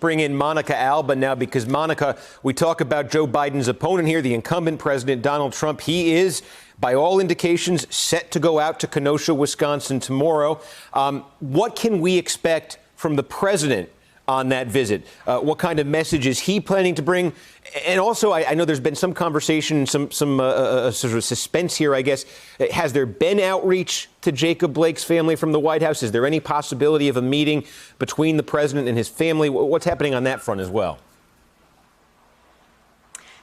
bring in Monica Alba now, because Monica, we talk about Joe Biden's opponent here, the incumbent president, Donald Trump. He is, by all indications, set to go out to Kenosha, Wisconsin tomorrow. What can we expect from the president on that visit? What kind of message is he planning to bring? And also, I know there's been some conversation, some sort of suspense here, I guess. Has there been outreach to Jacob Blake's family from the White House? Is there any possibility of a meeting between the president and his family? What's happening on that front as well?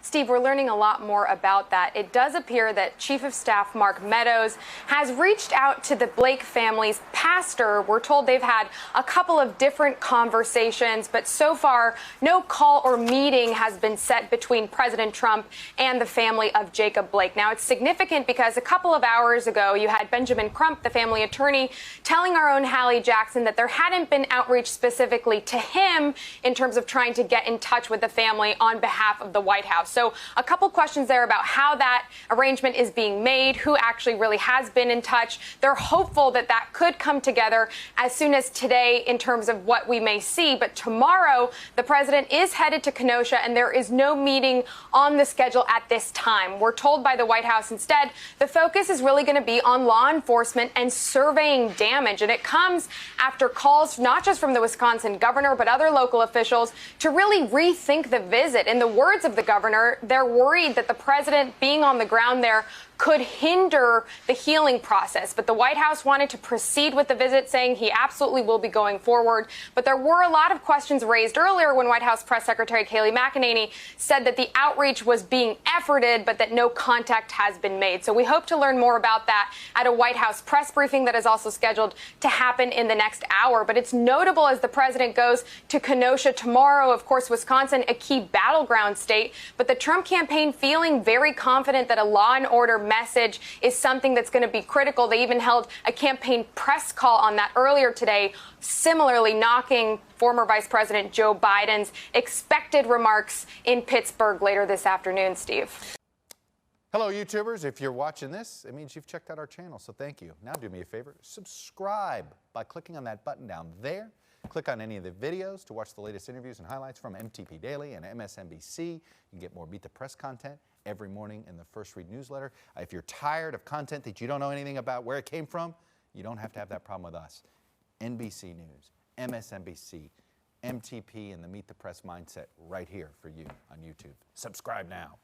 Steve, we're learning a lot more about that. It does appear that Chief of Staff Mark Meadows has reached out to the Blake family's pastor. We're told they've had a couple of different conversations, but so far, no call or meeting has been set between President Trump and the family of Jacob Blake. Now, it's significant because a couple of hours ago, you had Benjamin Crump, the family attorney, telling our own Hallie Jackson that there hadn't been outreach specifically to him in terms of trying to get in touch with the family on behalf of the White House. So a couple questions there about how that arrangement is being made, who actually really has been in touch. They're hopeful that that could come together as soon as today in terms of what we may see. But tomorrow, the president is headed to Kenosha, and there is no meeting on the schedule at this time. We're told by the White House instead, the focus is really going to be on law enforcement and surveying damage. And it comes after calls not just from the Wisconsin governor, but other local officials to really rethink the visit. In the words of the governor, they're worried that the president being on the ground there could hinder the healing process. But the White House wanted to proceed with the visit, saying he absolutely will be going forward. But there were a lot of questions raised earlier when White House Press Secretary Kayleigh McEnany said that the outreach was being efforted, but that no contact has been made. So we hope to learn more about that at a White House press briefing that is also scheduled to happen in the next hour. But it's notable as the president goes to Kenosha tomorrow. Of course, Wisconsin, a key battleground state, but the Trump campaign feeling very confident that a law and order message is something that's going to be critical. They even held a campaign press call on that earlier today, similarly knocking former Vice President Joe Biden's expected remarks in Pittsburgh later this afternoon, Steve. Hello, YouTubers. If you're watching this, it means you've checked out our channel, so thank you. Now do me a favor, subscribe by clicking on that button down there. Click on any of the videos to watch the latest interviews and highlights from MTP Daily and MSNBC. You can get more Beat the Press content every morning in the First Read newsletter. If you're tired of content that you don't know anything about where it came from, you don't have to have that problem with us. NBC News, MSNBC, MTP, and the Meet the Press mindset right here for you on YouTube. Subscribe now.